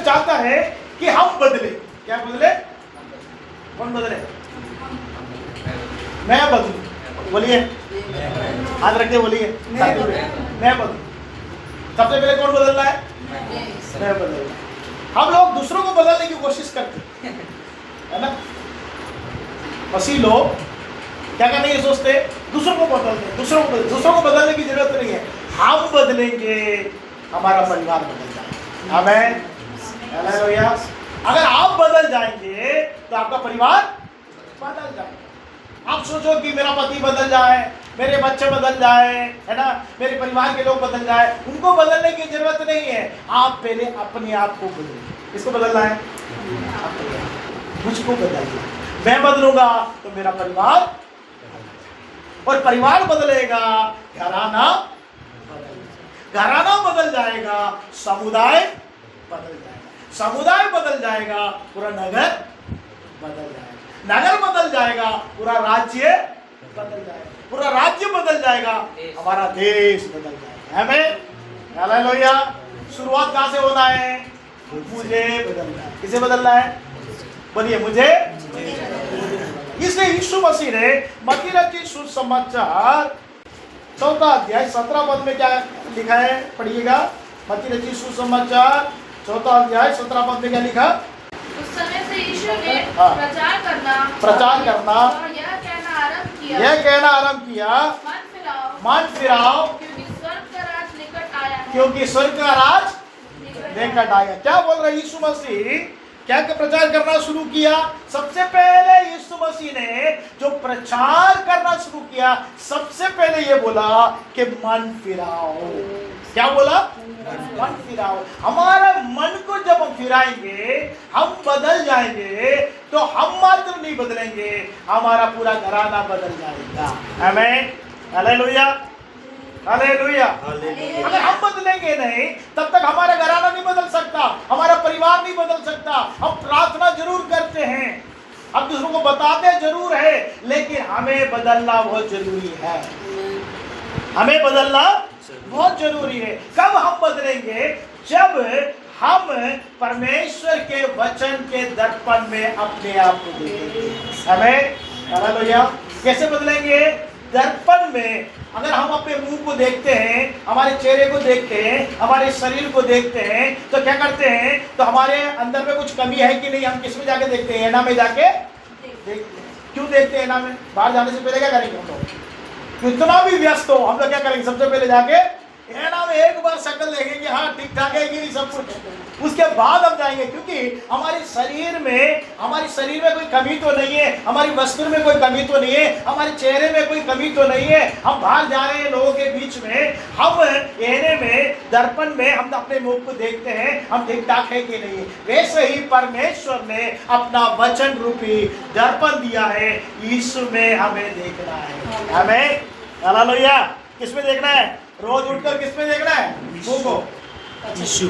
चाहता है कि हम बदले। क्या बदले? कौन बदले? मैं बदलूं। बोलिए, हाथ रख के बोलिए, मैं बदलूं। सबसे पहले कौन बदलना है? मैं बदलना। हम लोग दूसरों को बदलने की कोशिश करते है ना। मसीह लोग क्या करने की सोचते? दूसरों को बदलते, दूसरों को बदलने की जरूरत नहीं है। हम बदलेंगे, हमारा परिवार बदल जाएगा। आमीन, हालेलुया। अगर आप बदल जाएंगे तो आपका परिवार बदल जाएगा। आप सोचो कि मेरा पति बदल जाए, मेरे बच्चे बदल जाए, है ना, मेरे परिवार के लोग बदल जाए, उनको बदलने की जरूरत नहीं है। आप पहले अपने आप को बदलिए। किसको बदलना है? मुझको बदलना। मैं बदलूंगा तो मेरा परिवार, और परिवार बदलेगा, घराना बदल जाएगा, समुदाय बदल जाएगा, समुदाय बदल जाएगा, पूरा नगर बदल जाएगा, नगर बदल जाएगा, पूरा राज्य बदल जाएगा, पूरा राज्य बदल जाएगा, हमारा देश बदल जाएगा। आमीन, हालेलुया। शुरुआत कहां से होना है? मुझे बदलना है। किसे बदलना है? बोलिए, मुझे। इसलिए यीशु मसीह ने मत्ती रचित सुसमाचार 4 अध्याय 17 पद में क्या लिखा है? पढ़िएगा। मत्ती रचित सुसमाचार 4 अध्याय 17 पद में क्या लिखा? उस समय से यीशु ने प्रचार करना और यह कहना आरंभ किया, मन फिराओ, क्योंकि स्वर्ग का राज निकट आया। क्या बोल रहे यीशु मसीह? क्या प्रचार करना शुरू किया? सबसे पहले यीशु मसीह ने जो प्रचार करना शुरू किया, सबसे पहले ये बोला कि मन फिराओ। क्या बोला? मन फिराओ। हमारा मन को जब हम फिराएंगे, हम बदल जाएंगे, तो हम मात्र नहीं बदलेंगे, हमारा पूरा घराना बदल जाएगा। आमीन, हालेलुया, हालेलुया। अगर हम बदलेंगे नहीं, तब तक हमारा घराना नहीं बदल सकता, हमारा परिवार नहीं बदल सकता। हम प्रार्थना जरूर करते हैं, हम दूसरों को बताते जरूर है, लेकिन हमें बदलना बहुत जरूरी है। हमें बदलना बहुत जरूरी है। कब हम बदलेंगे? जब हम परमेश्वर के वचन के दर्पण में अपने आप को देखेंगे। हमें, हालेलुया। कैसे बदलेंगे? दर्पण में। अगर हम अपने मुंह को देखते हैं, हमारे चेहरे को देखते हैं, हमारे शरीर को देखते हैं, तो क्या करते हैं? तो हमारे अंदर में कुछ कमी है कि नहीं, हम किस में जाके देखते हैं? ऐना में जाके देखते हैं। क्यों देखते हैं ऐना में? बाहर जाने से पहले क्या करेंगे हम लोग? कितना भी व्यस्त हो, हम लोग क्या करेंगे? सबसे पहले जाके ऐना में एक बार शक्ल देखेंगे, हाँ ठीक ठाक है कि नहीं सब कुछ। उसके बाद हम जाएंगे, क्योंकि हमारे शरीर में कोई कमी तो नहीं है, हमारी वस्त्र में कोई कमी तो नहीं है, हमारे चेहरे में कोई कमी तो नहीं है। हम बाहर जा रहे हैं लोगों के बीच में, हम ऐने में, दर्पण में हम अपने मुख को देखते हैं, हम ठीक ठाक है कि नहीं। वैसे ही परमेश्वर ने अपना वचन रूपी दर्पण दिया है, यीशु में हमें देखना है। हमें, हालेलुया। किस में देखना है? रोज उठकर किस में देखना है? मुंह को, यीशु।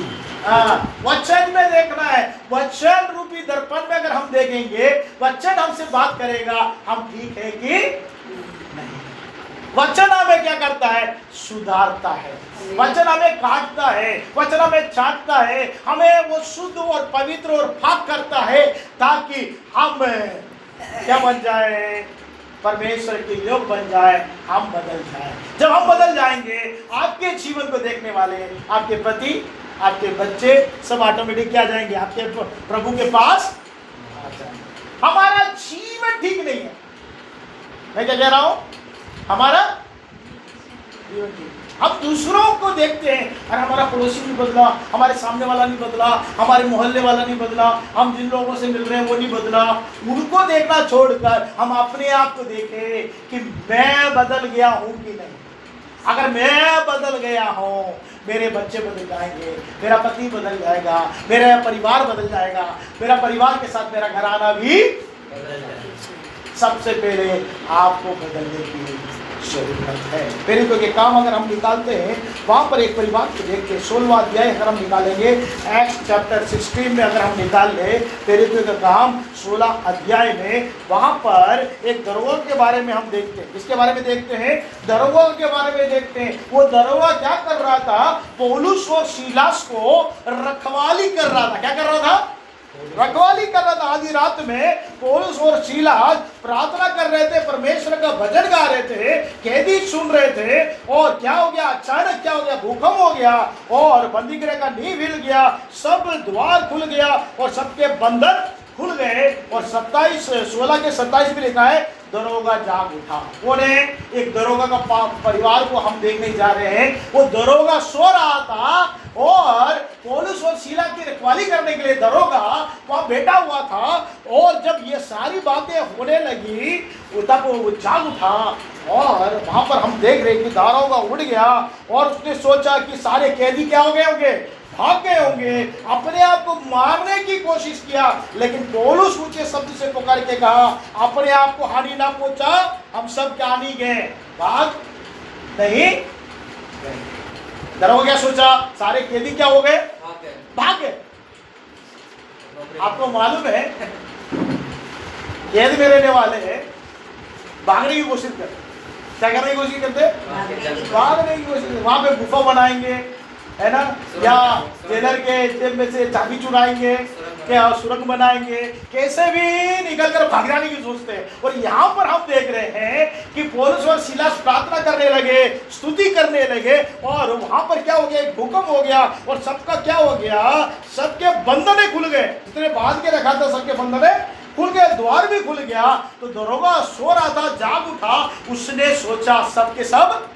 वचन में देखना है। वचन रूपी दर्पण में अगर हम देखेंगे, वचन हमसे बात करेगा, हम ठीक है कि नहीं। वचन हमें क्या करता है? सुधारता है। वचन हमें काटता है, वचन हमें चाटता है, हमें वो शुद्ध और पवित्र और पाक करता है, ताकि हम क्या बन जाए? परमेश्वर के योग बन जाए, हम बदल जाए। जब हम बदल जाएंगे, आपके जीवन को देखने वाले, आपके पति, आपके बच्चे सब ऑटोमेटिक क्या जाएंगे? आपके प्रभु के पास आ जाएंगे। हमारा जीवन ठीक नहीं है, मैं क्या कह रहा हूं? हमारा जीवन ठीक, हम दूसरों को देखते हैं, और हमारा पड़ोसी नहीं बदला, हमारे सामने वाला नहीं बदला, हमारे मोहल्ले वाला नहीं बदला, हम जिन लोगों से मिल रहे हैं वो नहीं बदला। उनको देखना छोड़कर हम अपने आप को देखें कि मैं बदल गया हूं कि नहीं। अगर मैं बदल गया हूं, मेरे बच्चे बदल जाएंगे, मेरा पति बदल जाएगा, मेरा परिवार बदल जाएगा, मेरा परिवार के साथ मेरा घराना भी बदल जाएगा। सबसे पहले आपको बदलने की जरूरत है। प्रेरितों के काम अगर हम निकालते हैं, वहां पर एक परिवार को देखते हैं, 16वां अध्याय अगर हम निकालेंगे, एक्ट चैप्टर 16 में अगर हम निकाल ले प्रेरितों का काम 16 अध्याय में, वहां पर एक दरोगा के बारे में हम देखते हैं। इसके बारे में देखते हैं, दरोगा के बारे में देखते हैं। वो दरोगा क्या कर रहा था? पौलुस और सीलास को रखवाली कर रहा था। क्या कर रहा था? रखवाली कर रहा था। आधी रात में पौलुस और सीलास प्रार्थना कर रहे थे, परमेश्वर का भजन गा रहे थे, कैदी सुन रहे थे, और क्या हो गया? अचानक क्या हो गया? भूकंप हो गया और बंदी गृह का नींव हिल गया, सब द्वार खुल गया और सबके बंधन खुल गए। और 16 के 27 में लिखा है, दरोगा जाग उठा। कौन है? एक दरोगा का परिवार को हम देखने जा रहे हैं। वो दरोगा सो रहा था और पौलुस और सीला की रखवाली करने के लिए दरोगा वहां बैठा हुआ था। और जब ये सारी बातें होने लगी, तब वो जाग उठा और वहां पर हम देख रहे कि दरोगा उठ गया और उसने सोचा कि सारे कैदी क्या हो गए होंगे? भाग गए होंगे। अपने आप को मारने की कोशिश किया, लेकिन पौलुस ऊंचे शब्द से पुकार के कहा, अपने आप को हानि ना पहुंचा, हम सब क्या नहीं गए, भाग नहीं गए। दरोगा क्या सोचा? सारे कैदी क्या हो गए? भाग गए। आपको मालूम है कैद में रहने वाले भागने की कोशिश करते। क्या करने की कोशिश करते? भागने की कोशिश। वहां पे गुफा बनाएंगे, है ना, या जेलर के जेब में से चाबी चुराएंगे, क्या सुरंग बनाएंगे, कैसे भी निकल कर भाग जाने की सोचते हैं। और यहाँ पर हम देख रहे हैं कि पौलुस और सीलास प्रार्थना करने लगे, स्तुति करने लगे, और वहां पर क्या हो गया? एक भूकंप हो गया और सबका क्या हो गया? सबके बंधने खुल गए। जितने बांध के रखा था सबके बंधने खुल गए, द्वार भी खुल गया। तो दरोगा सो रहा था, जाग उठा, उसने सोचा सबके सब,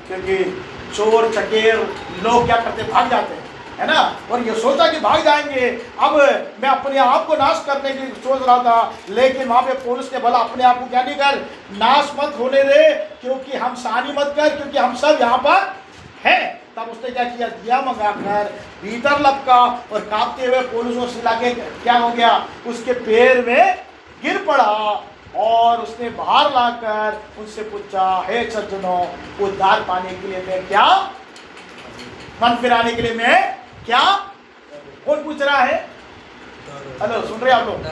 क्योंकि चोर चकेर लोग क्या करते? भाग जाते हैं, है ना। और ये सोचा कि भाग जाएंगे। अब मैं अपने आप को नाश करने की सोच रहा था, लेकिन वहां पे पौलुस ने बोला, अपने आप को क्या नहीं कर, नाश मत होने दे, क्योंकि हम सानी मत कर, क्योंकि हम सब यहाँ पर हैं। तब उसने क्या किया? दिया मंगाकर भीतर लपका और कांपते हुए पौलुस और सीला के क्या हो गया? उसके पैर में गिर पड़ा और उसने बाहर लाकर उनसे पूछा, हे सज्जनों, उद्धार पाने के लिए मैं क्या, मन फिराने के लिए मैं क्या? कौन पूछ रहा है? हेलो, सुन रहे आप लोग?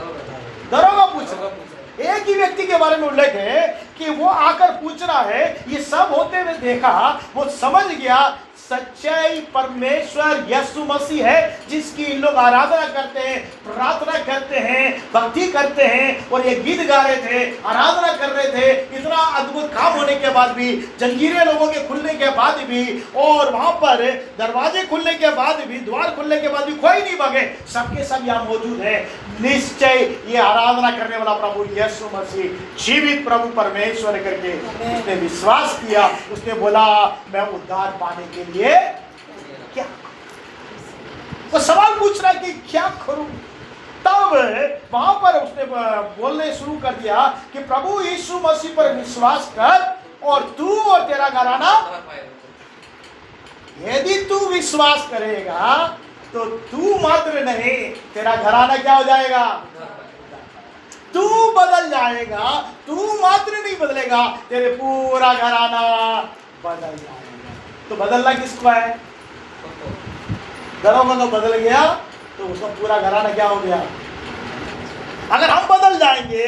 दरोगा पूछ रहा है। एक ही व्यक्ति के बारे में उल्लेख है कि वो आकर पूछ रहा है। ये सब होते हुए देखा, वो समझ गया सच्चाई परमेश्वर यीशु मसीह है, जिसकी इन लोग आराधना करते हैं, प्रार्थना करते हैं, भक्ति करते हैं। और ये गीत गा रहे थे, आराधना कर रहे थे। इतना अद्भुत काम होने के बाद भी, जंजीरें लोगों के खुलने के बाद भी, और वहां पर दरवाजे खुलने के बाद भी, द्वार खुलने के बाद भी कोई नहीं भागे, सबके सब यहाँ मौजूद है। निश्चय ये आराधना करने वाला प्रभु यीशु मसीह जीवित प्रभु परमेश्वर करके उसने विश्वास किया। उसने बोला, मैं उद्धार पाने के लिए क्या? वो सवाल पूछ रहा है कि क्या करूं। तब वहां पर उसने बोलने शुरू कर दिया कि प्रभु यीशु मसीह पर विश्वास कर और तू और तेरा घराना, यदि तू विश्वास करेगा तो तू मात्र नहीं, तेरा घराना क्या हो जाएगा? तू बदल जाएगा। तू मात्र नहीं बदलेगा, तेरे पूरा घराना बदल जाएगा। तो बदलना किसको है? दरोगा तो बदल गया, तो उसका पूरा घराना क्या हो गया? अगर हम बदल जाएंगे,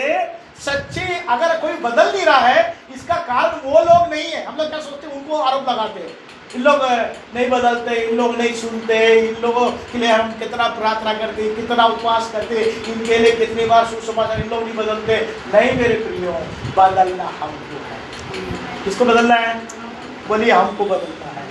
सच्चे, अगर कोई बदल नहीं रहा है, इसका कारण वो लोग नहीं है। हम लोग क्या सोचते हैं? उनको आरोप लगाते हैं, इन लोग नहीं बदलते, इन लोग नहीं सुनते, इन लोगों के लिए हम कितना प्रार्थना करते, कितना उपवास करते, इनके लिए कितनी बार सुसमाचार, इन लोग नहीं बदलते। नहीं मेरे प्रियो, बदलना हमको है। किसको बदलना है? बोलिए, हमको बदलना है,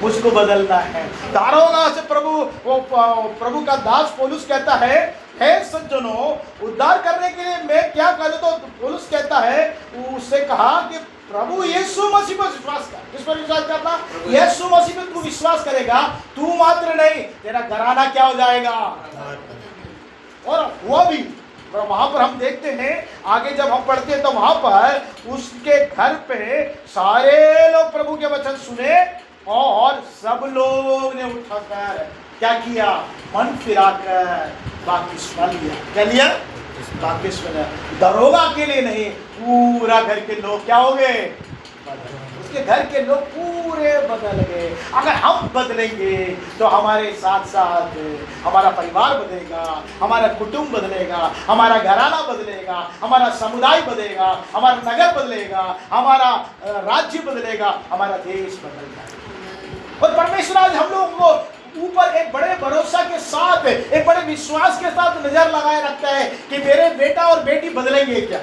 मुझको बदलना है। दारोगा से प्रभु का दास पौलुस कहता है, हे सज्जनों, उद्धार करने के लिए मैं क्या करूं? तो पौलुस कहता है, उससे कहा कि प्रभु यीशु मसीह पर विश्वास कर। किस पर विश्वास करना? यीशु मसीह पर तू विश्वास करेगा, तू मात्र नहीं, तेरा घराना क्या हो जाएगा? और वो भी वहां पर हम देखते हैं, आगे जब हम पढ़ते हैं तो वहां पर उसके घर पे सारे लोग प्रभु के वचन सुने और सब लोग ने उठाकर क्या किया? मन फिराकर बाकी सुना लिया। क्या लिया? वाकिफ में दरोगा के लिए नहीं, पूरा घर के लोग क्या हो गए, उसके घर के लोग पूरे बदल गए। अगर हम बदलेंगे तो हमारे साथ साथ हमारा परिवार बदलेगा, हमारा कुटुंब बदलेगा, हमारा घराना बदलेगा, हमारा समुदाय बदलेगा, हमारा नगर बदलेगा, हमारा राज्य बदलेगा, हमारा देश बदल जाएगा। और परमेश्वर आज हम लोगों को ऊपर एक बड़े भरोसा के साथ, एक बड़े विश्वास के साथ नजर लगाए रखता है कि मेरे बेटा और बेटी बदलेंगे क्या,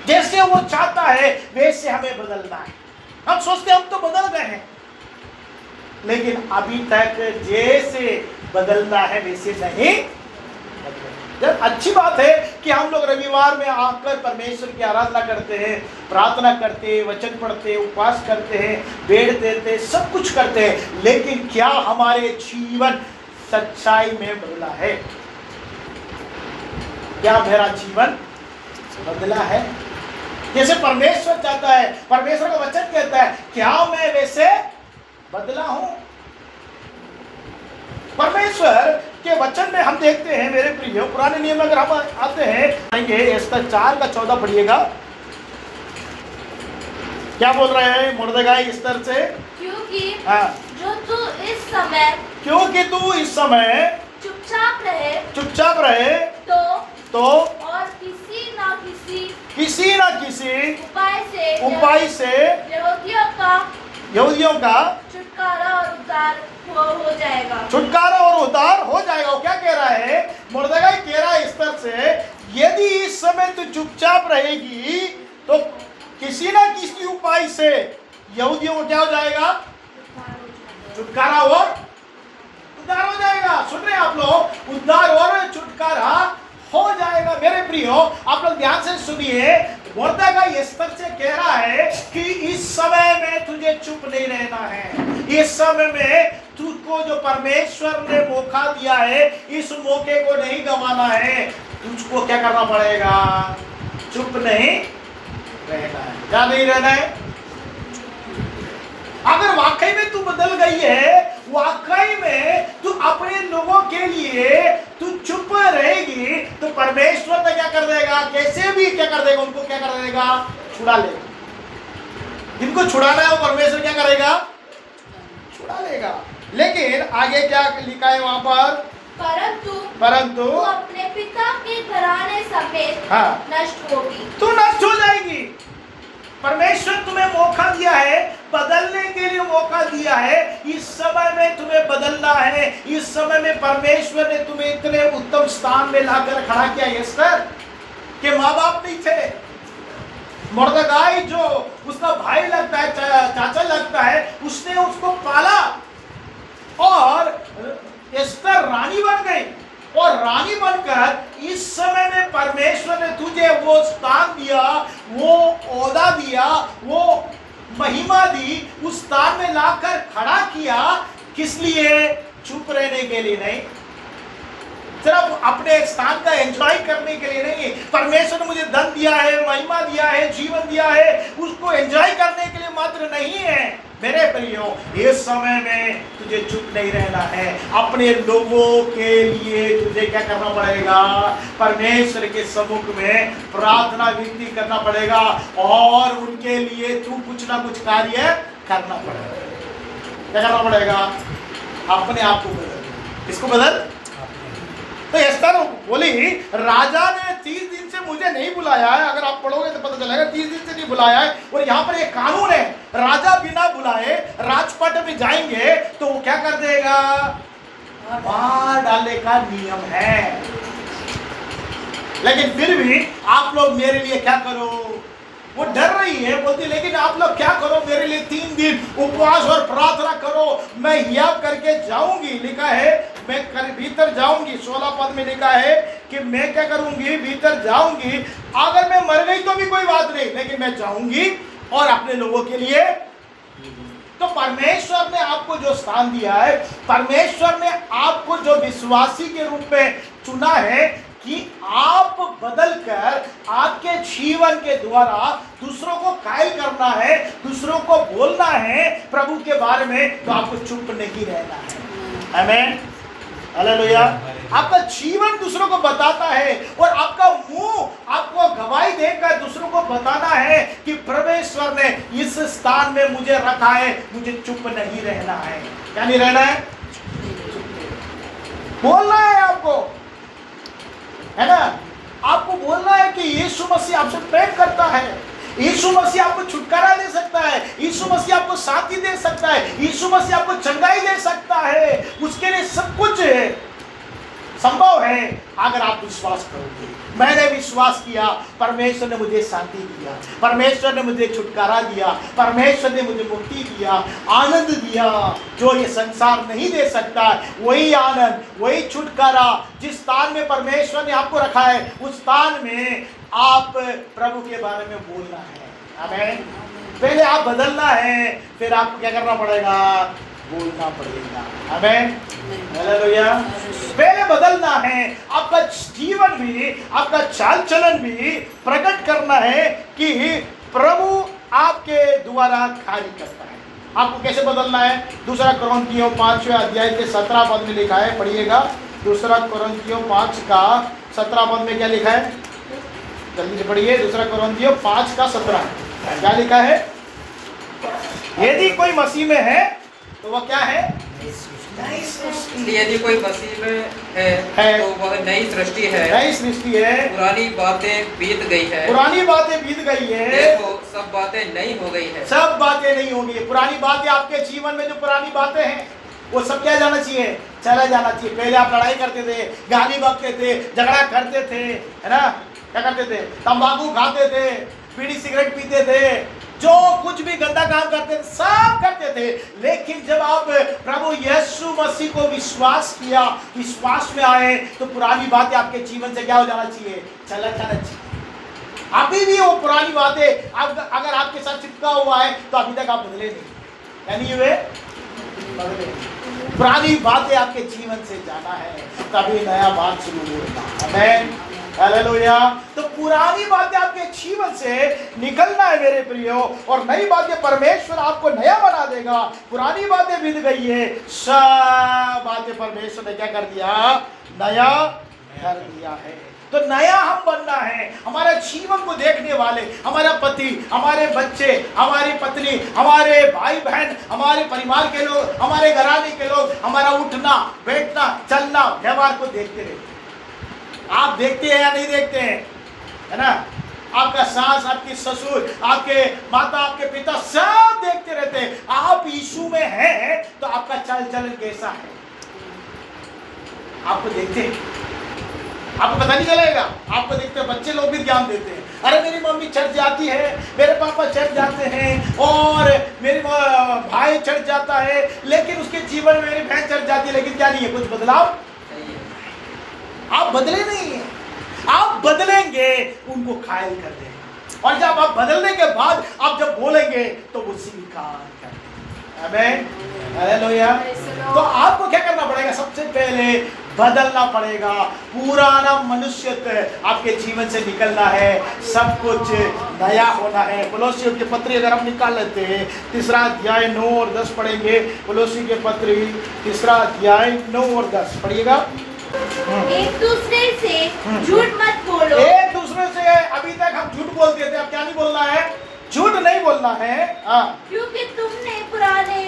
जैसे वो चाहता है वैसे हमें बदलना है। हम सोचते हम तो बदल गए हैं, लेकिन अभी तक जैसे बदलना है वैसे नहीं बदले। अच्छी बात है कि हम लोग रविवार में आकर परमेश्वर की आराधना करते हैं, प्रार्थना करते हैं, वचन पढ़ते हैं, उपवास करते हैं, बेड़ देते हैं, सब कुछ करते हैं, लेकिन क्या हमारे जीवन सच्चाई में बदला है? क्या मेरा जीवन बदला है जैसे परमेश्वर चाहता है? परमेश्वर का वचन कहता है, क्या मैं वैसे बदला हूं? परमेश्वर के वचन में हम देखते हैं मेरे प्रिय, पुराने नियम में अगर हम आते हैं, आएंगे एस्तर 4:14 पढ़िएगा। क्या बोल रहे हैं मुर्दगाई एस्तर से? क्योंकि हाँ, क्योंकि तू इस समय चुपचाप रहे तो और किसी न किसी उपाय से यहूदियों का छुटकारा और उद्धार हो जाएगा। छुटकारा और उद्धार हो जाएगा। वो क्या कह रहा है? मुर्दगाई कह रहा है एस्तर से, यदि इस समय तू चुपचाप रहेगी तो किसी ना किसी उपाय से यहूदियों को क्या हो जाएगा? छुटकारा और उद्धार हो जाएगा। सुन रहे हैं आप लोग? उद्धार और छुटकारा हो जाएगा। मेरे प्रियो, आप लोग ध्यान से सुनिए। मुर्दगाई एस्तर से कह रहा है कि इस समय में तुझे चुप नहीं रहना है। इस समय में तुझको जो परमेश्वर ने मौका दिया है, इस मौके को नहीं गंवाना है। तुझको क्या करना पड़ेगा? चुप नहीं रहना है। क्या नहीं रहना है? अगर वाकई में तू बदल गई है, वाकई में तू अपने लोगों के लिए तू चुप रहेगी, तो परमेश्वर तो क्या कर देगा? कैसे भी क्या कर देगा? उनको क्या कर देगा? छुड़ा लेगा। जिनको छुड़ाना है वो परमेश्वर क्या करेगा? छुड़ा लेगा। लेकिन आगे क्या लिखा है वहां पर? परंतु तू अपने पिता के घराने समेत हाँ, नष्ट होगी। तू नष्ट हो जाएगी। परमेश्वर तुम्हें मौका दिया है, बदलने के लिए मौका दिया है। इस समय में तुम्हें बदलना है। इस समय में परमेश्वर ने तुम्हें इतने उत्तम स्थान में लाकर खड़ा किया एस्तर कि माँ बाप नहीं थे। मुर्दगाई जो उसका भाई लगता है, चाचा लगता है, उसने उसको पाला और एस्तर रानी बन गई। और रानी बनकर इस समय में परमेश्वर ने तुझे वो स्थान दिया, वो ओहदा दिया, वो महिमा दी, उस स्थान में लाकर खड़ा किया। किस लिए? चुप रहने के लिए नहीं, सिर्फ अपने स्थान का एंजॉय करने के लिए नहीं। परमेश्वर ने मुझे धन दिया है, महिमा दिया है, जीवन दिया है, उसको एंजॉय करने के लिए मात्र नहीं है। मेरे प्रियो, इस समय में तुझे चुप नहीं रहना है। अपने लोगों के लिए तुझे क्या करना पड़ेगा? परमेश्वर के सम्मुख में प्रार्थना विनती करना पड़ेगा और उनके लिए तू कुछ ना कुछ कार्य करना पड़ेगा। क्या करना पड़ेगा? अपने आप को बदल। किसको बदल? तो एस्तर बोली, राजा ने 30 दिन से मुझे नहीं बुलाया है। अगर आप पढ़ोगे तो पता चलेगा 30 दिन से नहीं बुलाया है। और यहाँ पर एक कानून है, राजा बिना बुलाए राजपाट में जाएंगे तो वो क्या कर देगा? मार डालने का नियम है। लेकिन फिर भी आप लोग मेरे लिए क्या करो? वो डर रही है, बोलती लेकिन आप लोग क्या करो? मेरे लिए 3 दिन उपवास और प्रार्थना करो। मैं हियाव करके जाऊंगी, लिखा है मैं भीतर जाऊंगी। 16 पद में लिखा है कि मैं क्या करूंगी? भीतर जाऊंगी। अगर मैं मर गई तो भी कोई बात नहीं, लेकिन मैं जाऊंगी और अपने लोगों के लिए। तो परमेश्वर ने आपको जो स्थान दिया है, परमेश्वर ने आपको जो विश्वासी के रूप में चुना है कि आप बदलकर आपके जीवन के द्वारा दूसरों को कायल करना है, दूसरों को बोलना है प्रभु के बारे में, तो आपको चुप नहीं रहना है। आमीन, हालेलुया। आपका जीवन दूसरों को बताता है और आपका मुंह आपको गवाही देकर दूसरों को बताना है कि परमेश्वर ने इस स्थान में मुझे रखा है, मुझे चुप नहीं रहना है। क्या नहीं रहना है? बोलना है आपको, है ना? आपको बोलना है कि यीशु मसीह आपसे प्रेम करता है, यीशु मसीह आपको छुटकारा दे सकता है, यीशु मसीह आपको शांति दे सकता है, यीशु मसीह आपको चंगाई दे सकता है। उसके लिए सब कुछ संभव है अगर आप विश्वास करोगे। मैंने विश्वास किया, परमेश्वर ने मुझे शांति दिया, परमेश्वर ने मुझे छुटकारा दिया, परमेश्वर ने मुझे मुक्ति दिया, आनंद दिया जो ये संसार नहीं दे सकता। वही आनंद, वही छुटकारा जिस स्थान में परमेश्वर ने आपको रखा है, उस स्थान में आप प्रभु के बारे में बोलना है। आमीन। पहले आप बदलना है, फिर आपको क्या करना पड़ेगा? बोलना पड़ेगा। आमीन। हालेलुया। पहले बदलना है, आपका जीवन भी, आपका चाल चलन भी प्रकट करना है कि प्रभु आपके द्वारा कार्य करता है। आपको कैसे बदलना है? दूसरा कोरिन्थियों 5वें अध्याय के 17 पद में लिखा है, पढ़िएगा। दूसरा कोरिन्थियों 5 का 17 पद में क्या लिखा है? जल्दी से पढ़िए। दूसरा कोरिन्थियों 5 का 17 क्या लिखा है? यदि कोई मसीह में है तो वह क्या है? यदि कोई मसीह में है तो वह नई सृष्टि है, नई सृष्टि है। पुरानी बातें बीत गई है, पुरानी बातें बीत गई है, देखो सब बातें नई हो गई है। सब बातें नहीं होंगी। पुरानी बातें, आपके जीवन में जो पुरानी बातें हैं वो सब क्या जाना चाहिए? चला जाना चाहिए। पहले आप लड़ाई करते थे, गाली बकते थे, झगड़ा करते थे, है ना? क्या करते थे? तंबाकू खाते थे, बीड़ी सिगरेट पीते थे, जो कुछ भी गंदा काम करते थे सब करते थे। लेकिन जब आप प्रभु यीशु मसीह को विश्वास किया, विश्वास में आए, तो पुरानी बातें आपके जीवन से क्या हो जाना चाहिए? चला जाना चाहिए। अभी भी वो पुरानी बातें अगर आपके साथ चिपका हुआ है तो अभी तक आप बदले नहीं, यानी वे बदले। पुरानी बातें आपके जीवन से जाना है, तभी नया बात शुरू होगा। आमीन। हालेलुया। तो पुरानी बातें आपके जीवन से निकलना है मेरे प्रियो, और नई बातें परमेश्वर आपको नया बना देगा। पुरानी बातें बीत गई है, सब बातें परमेश्वर ने क्या कर दिया? नया कर दिया है। तो नया हम बनना है। हमारे जीवन को देखने वाले, हमारा पति, हमारे बच्चे, हमारी पत्नी, हमारे भाई बहन, हमारे परिवार के लोग, हमारे घराने के लोग, हमारा उठना बैठना चलना व्यवहार को देखते रहते। आप देखते हैं या नहीं देखते हैं? है ना? आपका सास, आपकी ससुर, आपके माता, आपके पिता सब देखते रहते हैं। आप यीशु में हैं तो आपका चाल चलन कैसा है आपको देखते हैं। आपको पता नहीं चलेगा, आपको देखते हैं। बच्चे लोग भी ध्यान देते हैं, अरे मेरी मम्मी चर्च जाती है, मेरे पापा चर्च जाते हैं, और मेरी भाई चर्च जाता है, लेकिन उसके जीवन में मेरी बहन चर्च जाती है, लेकिन क्या नहीं है? कुछ बदलाव। आप बदले नहीं हैं। आप बदलेंगे, उनको घायल कर देंगे, और जब आप बदलने के बाद आप जब बोलेंगे तो वो स्वीकार कर देंगे। आमीन। हालेलुया। तो आपको क्या करना पड़ेगा? सबसे पहले बदलना पड़ेगा। पुराना मनुष्य आपके जीवन से निकलना है, सब कुछ नया होना है। कोलोसियों की पत्री अगर हम निकाल लेते हैं, 3 अध्याय 9 और 10 पढ़ेंगे। कोलोसी के पत्री 3 अध्याय 9 और 10 पढ़िएगा। एक दूसरे से झूठ मत बोलो। एक दूसरे से अभी तक हम झूठ बोलते थे, अब क्या नहीं बोलना है? झूठ नहीं बोलना है। क्योंकि तुमने पुराने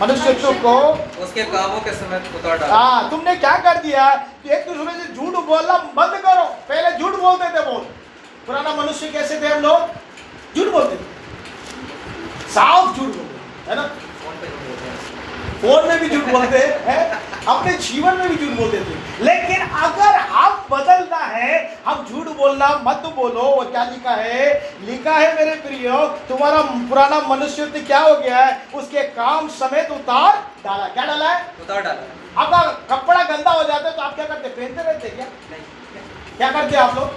मनुष्यत्व को उसके कामों के समय उतार डाला। तुमने क्या कर दिया कि एक दूसरे से झूठ बोलना बंद करो। पहले झूठ बोलते थे बहुत। पुराना मनुष्य कैसे थे? हम लोग झूठ बोलते थे, साफ झूठ बोलते, है ना? फोन में भी झूठ बोलते हैं, अपने जीवन में भी झूठ बोलते थे। लेकिन अगर आप बदलना है, हम झूठ बोलना मत बोलो। और क्या लिखा है? लिखा है मेरे प्रियो, तुम्हारा पुराना मनुष्य क्या हो गया है? उसके काम समेत उतार डाला। क्या डाला है? उतार डाला। आपका कपड़ा गंदा हो जाता है तो आप क्या करते? पहनते रहते क्या? क्या करते हैं आप लोग?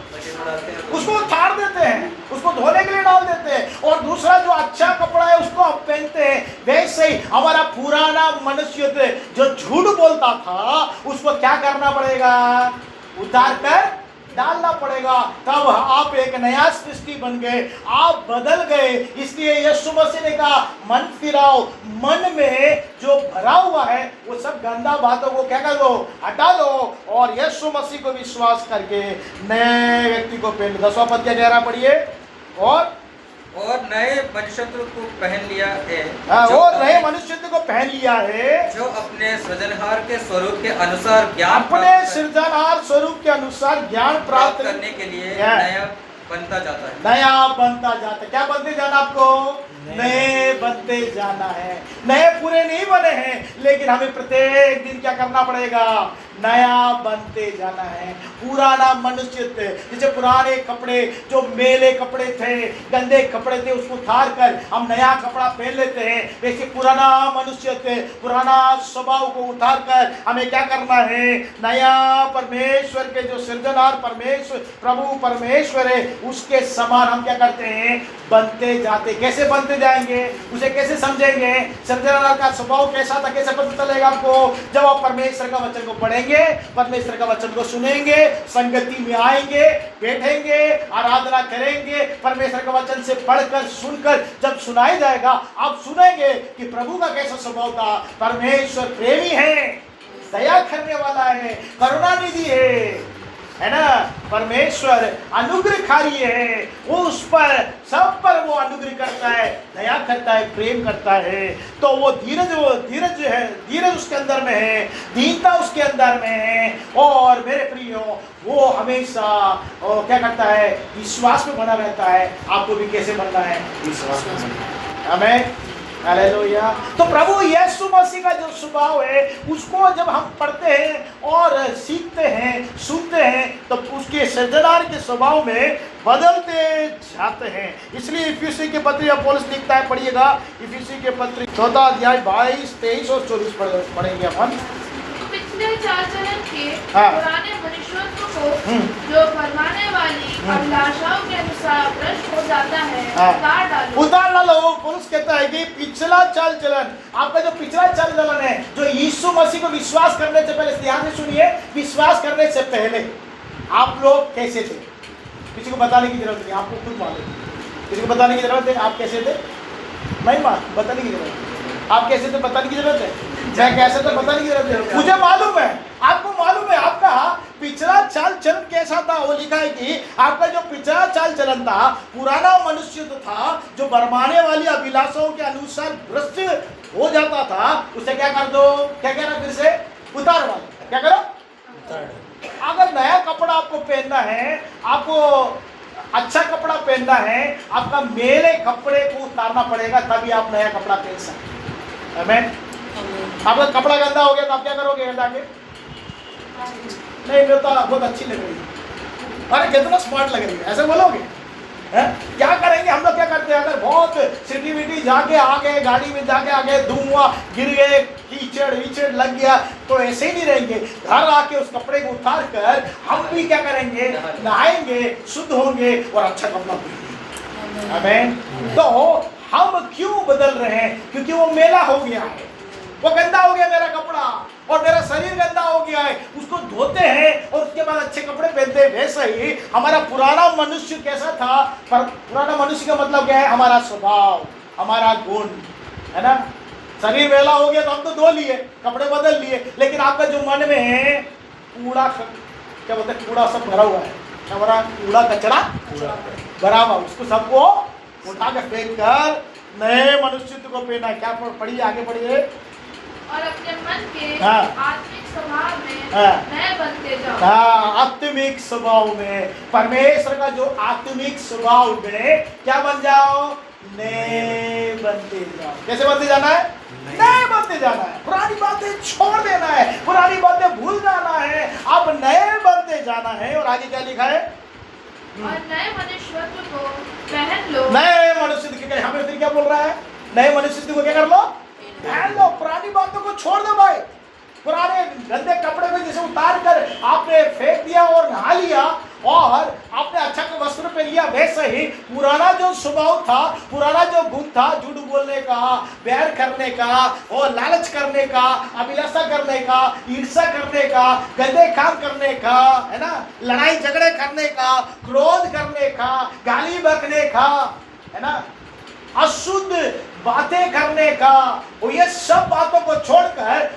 उसको उतार देते हैं, उसको धोने के लिए डाल देते हैं, और दूसरा जो अच्छा कपड़ा है उसको आप पहनते हैं। वैसे ही हमारा पुराना मनुष्य जो झूठ बोलता था, उसको क्या करना पड़ेगा? उतार कर डालना पड़ेगा। तब आप एक नया सृष्टि बन गए, आप बदल गए। इसलिए यीशु मसीह ने कहा मन फिराओ। मन में जो भरा हुआ है वो सब गंदा बातों को क्या कर दो, हटा दो और यीशु मसीह को विश्वास करके नए व्यक्ति को पहन लो। 10वां पद क्या कह रहा पढ़िए, और नए मनुष्यत्व को पहन लिया है, और नए मनुष्यत्व को पहन लिया है जो अपने सृजनहार के स्वरूप के अनुसार ज्ञान अपने सृजनहार स्वरूप के अनुसार ज्ञान प्राप्त करने के लिए नया बनता जाता है। नया बनता जाता है। क्या बनते जाना आपको, नए बनते जाना है। नए पूरे नहीं बने हैं, लेकिन हमें प्रत्येक दिन क्या करना पड़ेगा, नया बनते जाना है। पुराना मनुष्य थे, जैसे पुराने कपड़े जो मेले कपड़े थे, गंदे कपड़े थे, उसको उतार कर हम नया कपड़ा पहन लेते हैं, वैसे पुराना मनुष्य थे, पुराना स्वभाव को उतार कर हमें क्या करना है, नया परमेश्वर के जो सृजनहार परमेश्वर प्रभु परमेश्वर है उसके समान हम क्या करते हैं, बनते जाते। कैसे बनते जाएंगे, उसे कैसे समझेंगे, सृजनहार का स्वभाव कैसा था, कैसे पता चलेगा आपको, जब आप परमेश्वर का वचन को पढ़ेंगे, परमेश्वर का वचन को सुनेंगे, संगति में आएंगे, बैठेंगे, आराधना करेंगे, परमेश्वर का वचन से पढ़कर सुनकर जब सुनाई जाएगा आप सुनेंगे कि प्रभु का कैसा स्वभाव था। परमेश्वर प्रेमी है, दया करने वाला है, करुणानिधि है ना, परमेश्वर अनुग्रहकारी है, वो उस पर सब पर वो अनुग्रह करता है, दया करता है, प्रेम करता है। तो वो धीरज है, धीरज उसके अंदर में है, दीनता उसके अंदर में है। और मेरे प्रियो वो हमेशा क्या करता है, विश्वास में बना रहता है। आपको भी कैसे बनना है, विश्वास में। आमीन, हालेलुया। तो प्रभु यीशु मसीह का जो स्वभाव है उसको जब हम पढ़ते हैं और सीखते हैं, सुनते हैं, तो उसके सृजनहार के स्वभाव में बदलते जाते हैं। इसलिए इफिसी के पत्री पौलुस लिखता है, पढ़िएगा इफिसी के पत्री 14 अध्याय 22, 23 और 24 पढ़ेंगे अपन। पिछले चाल चलन के पुराने मनुष्यत्व को जो फरमाने वाली अभिलाषाओं के अनुसार भ्रष्ट हो जाता है उतार डालो। पौलुस कहता है कि पिछला चाल चलन, आपका जो पिछला चाल चलन है, जो यीशु मसीह को विश्वास करने से पहले, ध्यान से सुनिए, विश्वास करने से पहले आप लोग कैसे थे, किसी को बताने की जरूरत नहीं, आपको खुद मालूम। किसी को बताने की जरूरत है आप कैसे थे, नहीं बताने की जरूरत है, आप कैसे थे बताने की जरूरत है, मैं कैसे थे बताने की जरूरत है, मुझे मालूम है, आपको मालूम है। आपका पिछला चाल चलन कैसा था, वो लिखा है कि आपका जो पिछला चाल चलन था, पुराना मनुष्य तो था जो बरमाने वाली अभिलाषाओं के अनुसार भ्रष्ट हो जाता था, उसे क्या कर दो, क्या कह रहा, फिर से उतार डालो। क्या करो, अगर नया कपड़ा आपको पहनना है, आपको अच्छा कपड़ा पहनना है, आपका मेले कपड़े को उतारना पड़ेगा, तभी आप नया कपड़ा पहन सकते। आमीन। आपका कपड़ा गंदा हो गया तो आप क्या करोगे, जाके नहीं मेरे तो बहुत अच्छी लग रही है, अरे कितना स्मार्ट लग रही है, ऐसे बोलोगे है? क्या करेंगे हम लोग, क्या करते हैं, अगर बहुत सिटी विटी जाके आ गए, गाड़ी में जाके आ गए, धुआं गिर गए, कीचड़ वीचड़ लग गया, तो ऐसे ही नहीं रहेंगे। घर आके उस कपड़े को उतार कर हम भी क्या करेंगे, नहाएंगे, शुद्ध होंगे और अच्छा कपड़ा पहनेंगे। आमीन। तो हम क्यों बदल रहे हैं, क्योंकि वो मेला हो गया है, वो गंदा हो गया मेरा कपड़ा और मेरा शरीर गंदा हो गया है, उसको धोते हैं और उसके बाद अच्छे कपड़े पहनते हैं। वैसे ही हमारा पुराना मनुष्य कैसा था, पर पुराना मनुष्य का मतलब क्या है, हमारा स्वभाव, हमारा गुण, है ना। शरीर मैला हो गया तो हम तो धो लिए, कपड़े बदल लिए, लेकिन आपका जो मन में है कूड़ा, क्या बोलते हैं, कूड़ा सब भरा हुआ है, हमारा कूड़ा कचरा भरा हुआ, उसको सबको उठा के फेंक कर नए मनुष्य को पहना। क्या पढ़िए, आगे पढ़िए। और अपने मन के आत्मिक स्वभाव में नए बनते जाओ। आत्मिक स्वभाव में, परमेश्वर का जो आत्मिक स्वभाव में क्या बन जाओ, नए बनते जाओ। कैसे बनते जाना है, नए बनते जाना है, पुरानी बातें छोड़ देना है, पुरानी बातें भूल जाना है, अब नए बनते जाना है। और आगे क्या लिखा है, और नए मनुष्यत्व को पहन लो। नए मनुष्य के, हमें फिर क्या बोल रहा है, नए मनुष्य को क्या कर लो, पहन लो। पुरानी बातों को छोड़ दो भाई, पुराने गंदे कपड़े को जैसे उतार कर आपने फेंक दिया और नहा लिया और आपने अच्छा का वस्त्र पहन लिया, वैसे ही पुराना जो स्वभाव था, पुराना जो गुण था, झूठ बोलने का, बैर करने का और लालच करने का, अभिलाषा करने का, ईर्ष्या करने का, गंदे काम करने का, है ना, लड़ाई झगड़े करने का, क्रोध करने का, गाली बकने का, है ना, अशुद्ध बातें करने का, और ये सब बातों को छोड़कर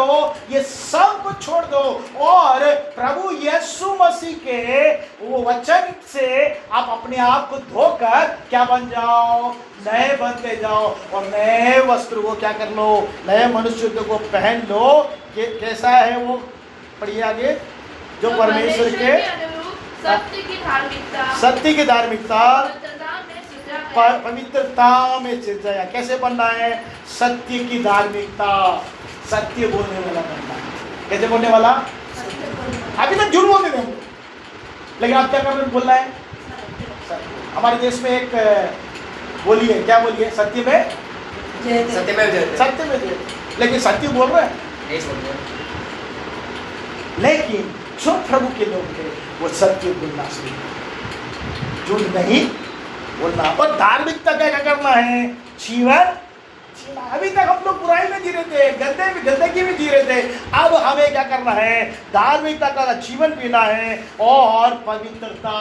करो, ये सब कुछ छोड़ दो और प्रभु यीशु मसीह के वो वचन से आप अपने आप को धोकर क्या बन जाओ, नए बनते जाओ और नए वस्त्र को क्या कर लो, नए मनुष्य को पहन लो। कैसा है वो, पढ़िए आगे, जो परमेश्वर के अनुरूप सत्य की धार्मिकता, सत्य की धार्मिकता पवित्रता में सृजा है। पवित्रता में सृजा। कैसे बनना है, सत्य की धार्मिकता, सत्य बोलने वाला बनना है। कैसे बोलने वाला, अभी तक झूठ बोलते थे, लेकिन आप क्या कर रहे हैं, बोलना है सत्य। हमारे देश में एक बोलिए, क्या बोलिए, सत्य में सत्य में जयते। सत्य में जय, लेकिन सत्य बोल रहे हैं, नहीं बोल रहे। लेकिन जो प्रभु के लोग थे वो सत्य बोलना शुरू, झूठ नहीं बोलना। और धार्मिकता क्या करना है, जीवन जीना। अभी तक हम लोग बुराई में जी रहे थे, गंदगी में जी रहे थे, अब हमें क्या करना है, धार्मिकता का जीवन पीना है और पवित्रता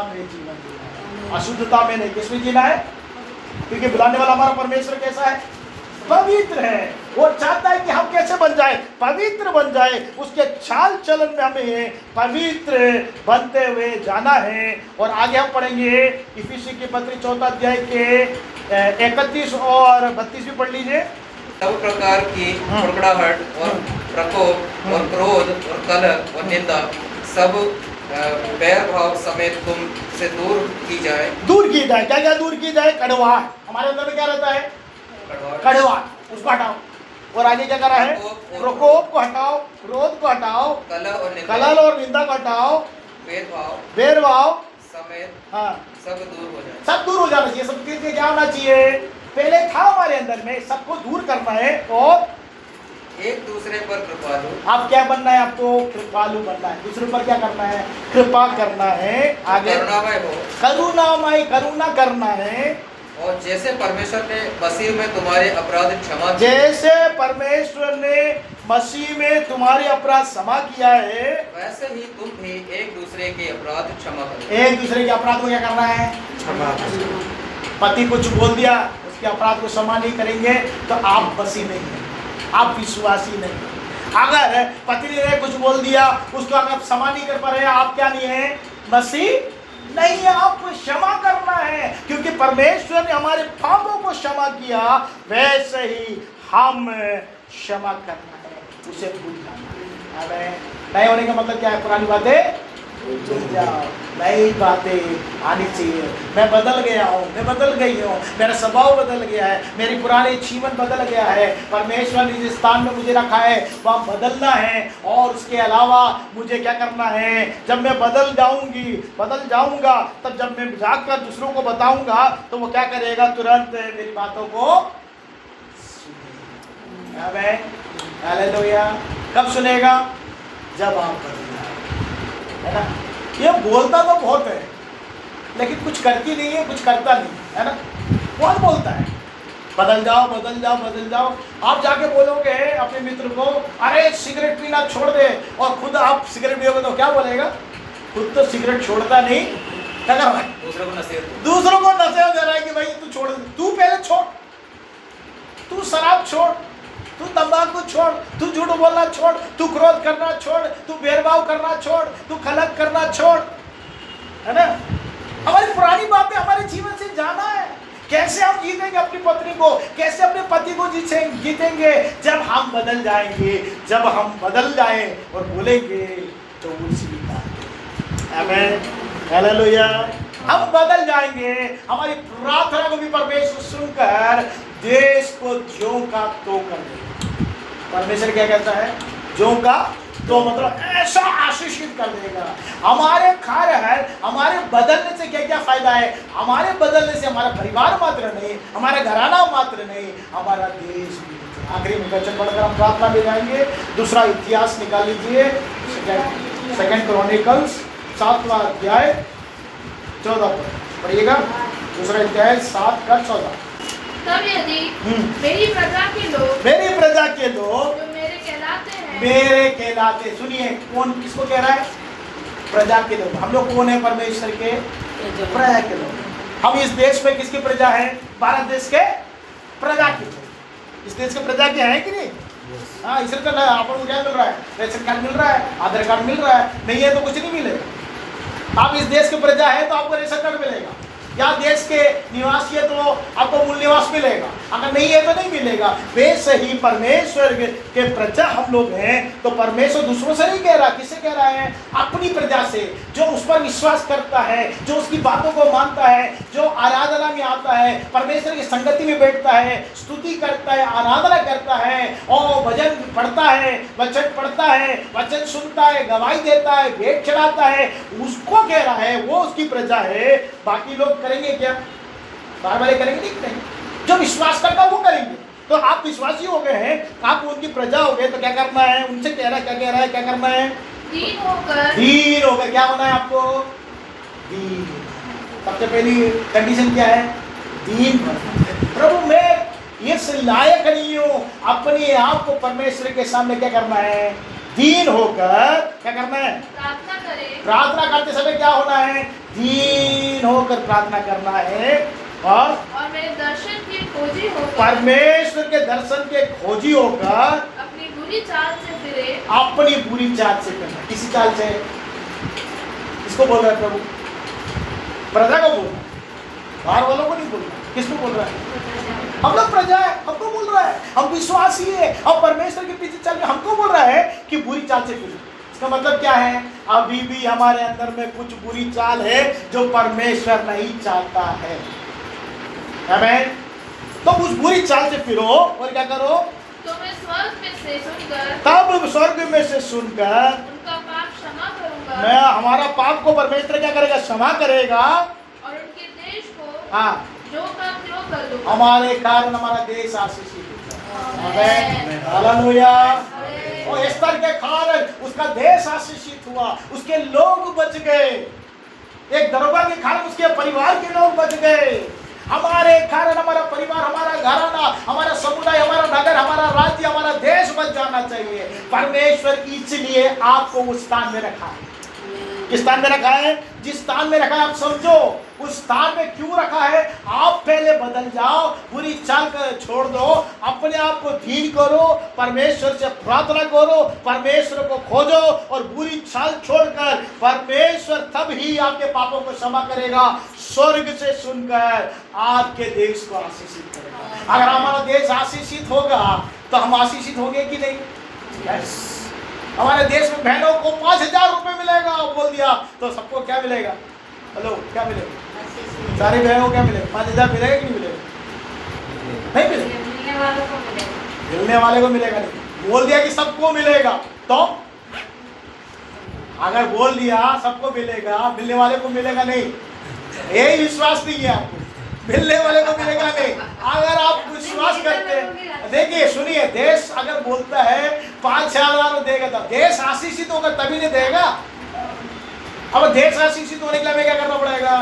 में जीवन जीना है, अशुद्धता में नहीं। किसमें जीना है, क्योंकि बुलाने वाला हमारा परमेश्वर कैसा है, पवित्र है। वो चाहता है कि हम कैसे बन जाए, पवित्र बन जाए। उसके चाल चलन में हमें पवित्र बनते हुए जाना है। और आगे हम पढ़ेंगे इफिसी की पत्री 4 अध्याय के 31 और 32 भी पढ़ लीजिए। सब प्रकार की फड़फड़ाहट और प्रकोप और क्रोध और कलह और निंदा सब बैर भाव समेत तुम से दूर की जाए। दूर की जाए, क्या क्या दूर की जाए, कड़वाहट। हमारे अंदर में क्या रहता है, कड़वाहट, उसको हटाओ। और आगे क्या करा है, प्रकोप को हटाओ, क्रोध को हटाओ, कलह और निंदा को हटाओ, भेदभाव समेत हाँ सब दूर हो जाए। सब दूर हो जाना चाहिए। सब चीज क्या होना चाहिए, पहले था हमारे अंदर में, सबको दूर करना है। और एक दूसरे पर कृपालु, आप क्या बनना है, आपको कृपालु बनना है। दूसरे पर क्या करना है, कृपा करना है। आगे करुणामय हो, करुणामय, करुणा करना है। और जैसे परमेश्वर ने मसीह में तुम्हारे अपराध क्षमा, जैसे परमेश्वर ने मसीह में तुम्हारे अपराध क्षमा किया है, वैसे ही तुम भी एक दूसरे के अपराध क्षमा करो। एक दूसरे के अपराध को क्या करना है, क्षमा करो। पति कुछ बोल दिया, उसके अपराध को क्षमा नहीं करेंगे तो आप मसीह नहीं है, आप विश्वासी नहीं है। अगर पति ने कुछ बोल दिया, उसको अगर क्षमा नहीं कर पा रहे, आप क्या नहीं है, मसीह नहीं है। आपको क्षमा करना है, क्योंकि परमेश्वर ने हमारे पापों को क्षमा किया, वैसे ही हम क्षमा करना है, उसे भूल जाना है। नए होने का मतलब क्या है, पुरानी बातें भूल जाओ, नई बातें आनी चाहिए। मैं बदल गया हूँ, मैं बदल गई हूँ, मेरा स्वभाव बदल गया है, मेरी पुरानी जीवन बदल गया है। परमेश्वर ने जिस स्थान में मुझे रखा है वहाँ बदलना है। और उसके अलावा मुझे क्या करना है, जब मैं बदल जाऊँगा, तब जब मैं जाकर दूसरों को बताऊँगा तो वो क्या करेगा, तुरंत मेरी बातों को सुनेगा। हालेलुया। कब सुनेगा, जब आप बदल है ना। ये बोलता तो बहुत है, लेकिन कुछ करती नहीं है, कुछ करता नहीं है ना। कौन बोलता है बदल जाओ बदल जाओ बदल जाओ, आप जाके बोलोगे अपने मित्र को, अरे सिगरेट पीना छोड़ दे, और खुद आप सिगरेट पियोगे तो क्या बोलेगा, खुद तो सिगरेट छोड़ता नहीं, क्या कर रहा है, दूसरों को नसीहत दे रहा है कि भाई तू छोड़, तू पहले छोड़, तू शराब छोड़, तू तंबाकू छोड़, तू झूठ बोलना छोड़, तू क्रोध करना छोड़, तू भेदभाव करना छोड़, तू खलक करना छोड़, है ना। हमारी पुरानी बातें हमारे जीवन से जाना है। कैसे हम जीतेंगे अपनी पत्नी को, कैसे अपने पति को जीतेंगे, जब हम बदल जाएंगे, जब हम बदल जाएं और बोलेंगे तो उसी का आमीन, हालेलुया। हम बदल जाएंगे। हमारी प्रार्थना को भी परमेश्वर सुनकर देश को ज्यों का तो कर देगा। परमेश्वर क्या कहता है, ज्यों का तो मतलब ऐसा आशीषित कर देगा। हमारे कार्य है, हमारे बदलने से क्या क्या फायदा है, हमारे बदलने से हमारा परिवार मात्र नहीं, हमारा घराना मात्र नहीं, हमारा देश भी। आखिरी में वचन पढ़कर हम प्रार्थना में जाएंगे। दूसरा इतिहास निकाल लीजिए, सेकंड क्रॉनिकल्स 7वां अध्याय 14 पढ़िएगा। दूसरा इतिहास 7 का 14। तब यदि मेरी प्रजा के लोग जो मेरे कहलाते, सुनिए कौन किसको कह रहा है, प्रजा के लोग। हम लोग कौन है, परमेश्वर के प्रजा के लोग। हम इस देश में किसकी प्रजा है, भारत देश के प्रजा के लोग। इस देश के प्रजा के हैं कि नहीं, हाँ, इससे तो आपको क्या मिल रहा है, रेशन कार्ड मिल रहा है, आधार कार्ड मिल रहा है, नहीं है तो कुछ नहीं मिलेगा। आप इस देश के प्रजा है तो आपको रेशन कार्ड मिलेगा, या देश के निवासी है तो आपको मूल निवास मिलेगा, अगर नहीं है तो नहीं मिलेगा। वैसे ही परमेश्वर के प्रजा हम लोग हैं, तो परमेश्वर दूसरों से नहीं कह रहा, किससे कह रहा है? अपनी प्रजा से, जो उस पर विश्वास करता है, जो उसकी बातों को मानता है, जो आराधना में आता है, परमेश्वर की संगति में बैठता है, स्तुति करता है, आराधना करता है और भजन पढ़ता है, वचन पढ़ता है, वचन सुनता है, गवाही देता है, भेंट चढ़ाता है, उसको कह रहा है, वो उसकी प्रजा है। बाकी लोग करेंगे क्या? बाहर वाले करेंगे? नहीं करेंगे। जो विश्वास करता है वो करेंगे। तो आप विश्वासी हो गए हैं, आप उनकी प्रजा हो गए, तो क्या करना है? उनसे कह रहा है, क्या कह रहा है, क्या करना है? दीन होकर। दीन होकर क्या होना है आपको? दीन। सबसे पहली कंडीशन क्या है? दीन बनना। प्रभु मैं इस लायक नहीं हूं, अपने आप को परमेश्वर के सामने क्या करना है? दीन होकर क्या करना है? प्रार्थना करें। प्रार्थना करते समय क्या होना है? दीन होकर प्रार्थना करना है और मेरे दर्शन के खोजी होकर, परमेश्वर के दर्शन के खोजी होकर अपनी बुरी चाल से फिरे। अपनी बुरी चाल से करना। किसी चाल से? किसको बोल रहा है प्रभु? प्रजा को बोल रहा है, बाहर वालों को नहीं बोल रहा। किसको बोल रहा है? हम लोग प्रजा है, हमको बोल रहा है, हम विश्वासी है, हम परमेश्वर के पीछे चल रहे, हमको बोल रहा है कि बुरी चाल से फिरो। इसका मतलब क्या है? अभी भी हमारे अंदर में कुछ बुरी चाल है जो परमेश्वर नहीं चाहता है। आमीन। तो उस बुरी चाल से फिरो और क्या करो? तो मैं स्वर्ग में से सुनकर, तब स्वर्ग में से सुनकर उनका पाप क्षमा करूंगा। मैं हमारा पाप को परमेश्वर क्या करेगा? क्षमा करेगा और उनके देश को हाँ, जो का त्यों कर दूंगा। हमारे कारण हमारा देश आशीषित होगा। आमीन। हालेलुया। और एस्तर के कारण उसका देश आशीषित हुआ, उसके लोग बच गए। एक दरोगा के कारण उसके परिवार के लोग बच गए। हमारे कारण हमारा परिवार, हमारा घराना, हमारा समुदाय, हमारा नगर, हमारा राज्य, हमारा देश बच जाना चाहिए। परमेश्वर इसलिए आपको उस स्थान में रखा है। किस स्थान में रखा है? जिस स्थान में रखा है आप समझो, उस स्थान में क्यों रखा है? आप पहले बदल जाओ, बुरी चाल कर छोड़ दो, अपने आप को दीन करो, परमेश्वर से प्रार्थना करो, परमेश्वर को खोजो और बुरी चाल छोड़कर परमेश्वर तब ही आपके पापों को क्षमा करेगा, स्वर्ग से सुनकर आपके देश को आशीषित करेगा। अगर हमारा देश आशीषित होगा तो हम आशीषित होंगे कि नहीं? यस। हमारे देश में बहनों को 5,000 रुपए मिलेगा, बोल दिया तो सबको क्या मिलेगा? हेलो, क्या मिलेगा? सारी बहनों को क्या मिलेगा? 5,000 मिलेगा कि नहीं मिलेगा? नहीं मिलेगा। मिलने वालों को मिलेगा, मिलने वाले को मिलेगा नहीं। बोल दिया कि सबको मिलेगा, तो अगर बोल दिया सबको मिलेगा, मिलने वाले को मिलेगा नहीं, यही विश्वास नहीं है आपको, मिलने वाले को मिलेगा नहीं। अगर आप विश्वास करते, देखिए सुनिए, देश अगर बोलता है 5,000 देगा तो देश आशीषित होगा तभी नहीं देगा। अब देश आशीषित होने के लिए हमें क्या करना पड़ेगा?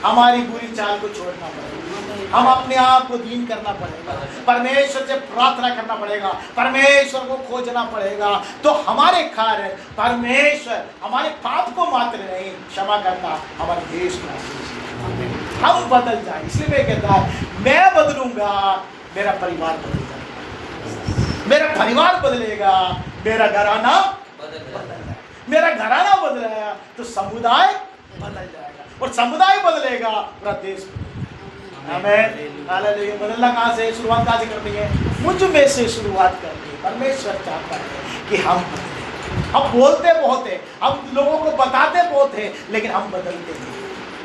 हमारी बुरी चाल को छोड़ना पड़ेगा, हम अपने आप को दीन करना पड़ेगा, परमेश्वर से प्रार्थना करना पड़ेगा, परमेश्वर को खोजना पड़ेगा। तो हमारे कारण परमेश्वर हमारे पाप को मात्र नहीं क्षमा करता, हमारे देश को आशीष, हम बदल जाए। इसलिए मैं कहता है मैं बदलूंगा, मेरा परिवार बदल जाएगा, मेरा परिवार बदलेगा, मेरा घराना बदल जाएगा, मेरा घराना बदलेगा तो समुदाय बदल जाएगा, और समुदाय बदलेगा पूरा देश बदलेगा। आमीन। हालेलुया। बदलना कहाँ से? शुरुआत कहाँ से करनी है? मुझ में से शुरुआत करनी है। परमेश्वर चाहता है कि हम बदलें। हम बोलते बहुत है, हम लोगों को बताते बहुत है, लेकिन हम बदलते नहीं।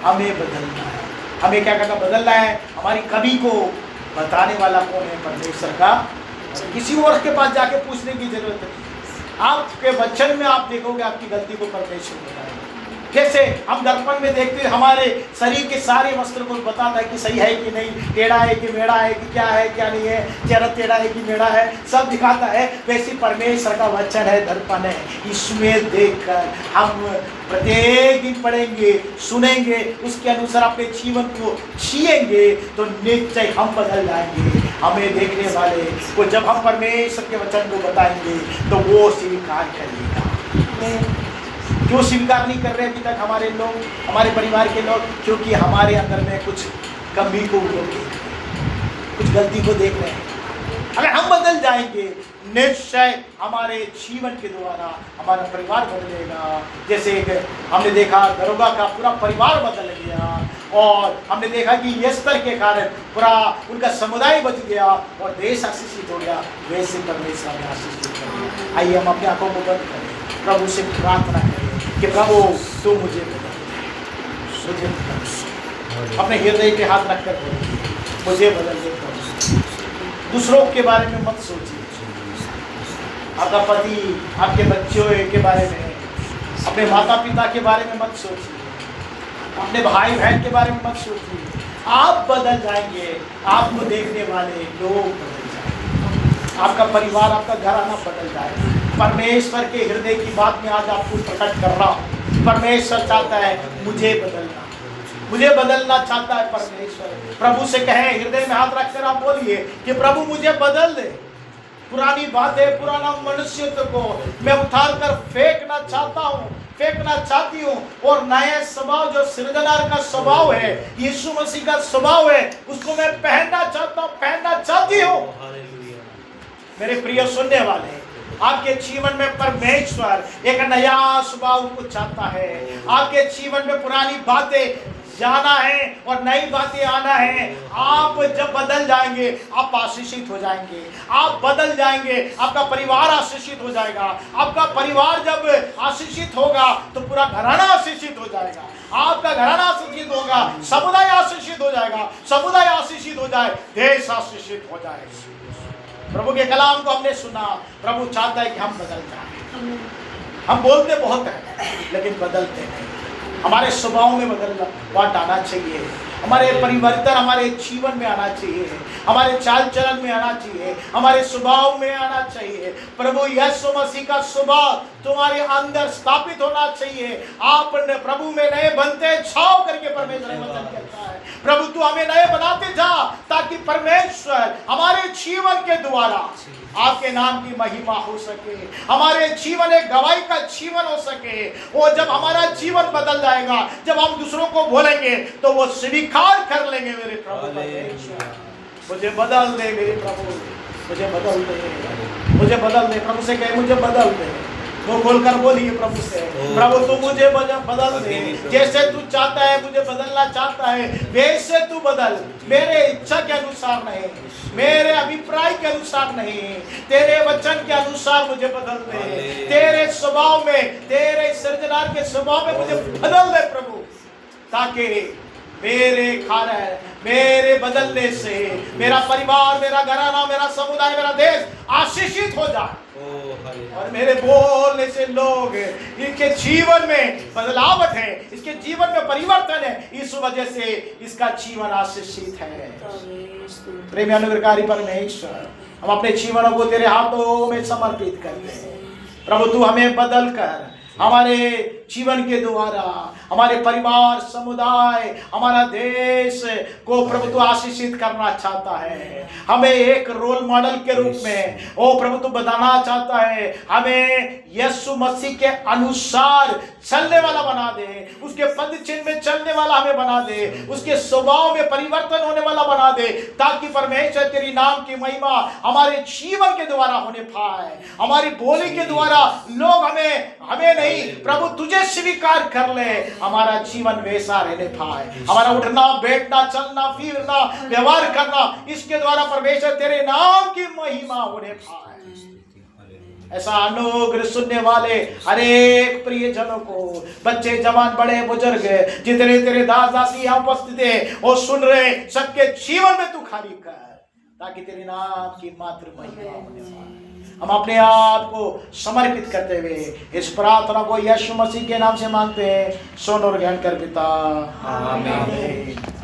हमें बदलना है। हमें क्या करना? बदलना है। हमारी कमी को बताने वाला कौन है? परमेश्वर का। किसी और के पास जाके पूछने की जरूरत नहीं। आपके वचन में आप देखोगे आपकी गलती को परमेश्वर बताएगा। कैसे? हम दर्पण में देखते हमारे शरीर के सारे वस्त्र को बताता है कि सही है कि नहीं, टेढ़ा है कि मेढ़ा है, कि क्या है क्या नहीं है, चेहरा टेढ़ा है कि मेढ़ा है, सब दिखाता है। वैसे परमेश्वर का वचन है, दर्पण है, इसमें देखकर हम प्रत्येक दिन पढ़ेंगे, सुनेंगे, उसके अनुसार अपने जीवन को जिएंगे तो निश्चय हम बदल जाएंगे। हमें देखने वाले को जब हम परमेश्वर के वचन को बताएंगे तो वो स्वीकार करेगा। क्यों स्वीकार नहीं कर रहे अभी तक हमारे लोग, हमारे परिवार के लोग? क्योंकि हमारे अंदर में कुछ कमी को लोग देख रहे हैं, कुछ गलती को देख रहे हैं। अगर हम बदल जाएंगे निश्चय हमारे जीवन के द्वारा हमारा परिवार बदलेगा। जैसे हमने देखा दरोगा का पूरा परिवार बदल गया, और हमने देखा कि एस्तर के कारण पूरा उनका समुदाय बच गया और देश आशीषित हो गया। वैसे परमेश्वर ने आशीषित कर दिया। आइए हम अपने आंखों को बंद करें, प्रभु से प्रार्थना करें कि प्रभु तू मुझे बदल दे। अपने हृदय पे हाथ रखकर बोलिए, मुझे बदल दे प्रभु। दूसरों के बारे में मत सोचिए, आपका पति, आपके बच्चों के बारे में, अपने माता पिता के बारे में मत सोचिए, अपने भाई बहन के बारे में मत सोचिए। आप बदल जाएंगे, आपको देखने वाले लोग बदल जाएंगे, आपका परिवार, आपका घराना बदल जाएगा। परमेश्वर के हृदय की बात में आज आपको प्रकट कर रहा हूँ। परमेश्वर चाहता है मुझे बदलना, मुझे बदलना चाहता है परमेश्वर। प्रभु से कहें, हृदय में हाथ रखकर आप बोलिए कि प्रभु मुझे बदल दे। पुरानी बातें, पुराना मनुष्यत्व को मैं उतार कर फेंकना चाहता हूँ, फेंकना चाहती हूँ, और नया स्वभाव जो सृजनहार का स्वभाव है, यीशु मसीह का स्वभाव है, उसको मैं पहनना चाहता हूँ, पहनना चाहती हूँ। मेरे प्रिय सुनने वाले, आपके जीवन में परमेश्वर एक नया स्वभाव को चाहता है। आपके जीवन में पुरानी बातें जाना है और नई बातें आना है। आप जब बदल जाएंगे, आप आशीषित हो जाएंगे। आप बदल जाएंगे, आपका परिवार आशीषित हो जाएगा। आपका परिवार जब आशीषित होगा तो पूरा घराना आशीषित हो जाएगा। आपका घराना आशीषित होगा, समुदाय आशीषित हो जाएगा। समुदाय आशीषित हो जाए, देश आशीषित हो जाएगा। प्रभु के कलाम को हमने सुना। प्रभु चाहता है कि हम बदल जाएं। हम बोलते बहुत हैं लेकिन बदलते नहीं। हमारे स्वभाव में बदलाव आना चाहिए, हमारे परिवर्तन हमारे जीवन में आना चाहिए, हमारे चाल चलन में आना चाहिए, हमारे स्वभाव में आना चाहिए। प्रभु यीशु मसीह का स्वभाव तुम्हारे अंदर स्थापित होना चाहिए। आप प्रभु में नए बनते जाओ करके परमेश्वर वचन कहता है। प्रभु तू हमें नए बनाते जा, ताकि परमेश्वर हमारे जीवन के द्वारा आपके नाम की महिमा हो सके, हमारे जीवन एक गवाही का जीवन हो सके। और जब हमारा जीवन बदल जाएगा, जब हम दूसरों को बोलेंगे तो वो स्वीकार कर लेंगे, मेरे प्रभु मुझे बदल दे, मेरे प्रभु मुझे बदल दे, मुझे बदल दे। प्रभु से कहे मुझे बदल दे। वो बोलकर बोलिए प्रभु से, प्रभु तू मुझे बदल दे। जैसे तू चाहता है, मुझे बदलना चाहता है, वैसे तू बदल। मेरे इच्छा के अनुसार नहीं, मेरे अभिप्राय के अनुसार नहीं, तेरे वचन के अनुसार मुझे बदल दे। तेरे स्वभाव में, तेरे सृजनहार के स्वभाव में मुझे बदल दे प्रभु, ताकि मेरे कारण, मेरे बदलने से मेरा परिवार, मेरा घराना, मेरा समुदाय, मेरा देश आशीषित हो जाए। और मेरे बोलने से लोग, इनके जीवन में बदलावट है, इसके जीवन में परिवर्तन है, इस वजह से इसका जीवन आशीषित है। प्रेमी अनुग्रहकारी परमेश्वर, हम अपने जीवनों को तेरे हाथों में समर्पित करते हैं। प्रभु तू हमें बदल कर हमारे जीवन के द्वारा हमारे परिवार, समुदाय, हमारा देश को प्रभु तू आशीषित करना चाहता है। हमें एक रोल मॉडल के रूप में ओ प्रभु तू बताना चाहता है। हमें यीशु मसीह के अनुसार चलने वाला बना दे, उसके पद चिन्ह में चलने वाला हमें बना दे, उसके स्वभाव में परिवर्तन होने वाला बना दे, ताकि परमेश्वर तेरी नाम की महिमा हमारे जीवन के द्वारा होने पाए। हमारी बोली के द्वारा लोग हमें नहीं प्रभु तुझे स्वीकार कर ले, हमारा जीवन वैसा रहने पाए। हमारा उठना, बैठना, चलना, फिरना, व्यवहार करना, इसके द्वारा परमेश्वर तेरे नाम की महिमा होने पाए। ऐसा अनुग्रह सुनने वाले हरेक प्रिय जनों को, बच्चे, जवान, बड़े, बुजुर्ग, जितने तेरे दास दासी यहाँ उपस्थित है और सुन रहे, सबके जीवन में तू खाली कर, ताकि तेरे नाम की मात्र महिमा होने पाए। हम अपने आप को समर्पित करते हुए इस प्रार्थना को यीशु मसीह के नाम से मांगते हैं। सुन और ग्रहण कर पिता, आमीन।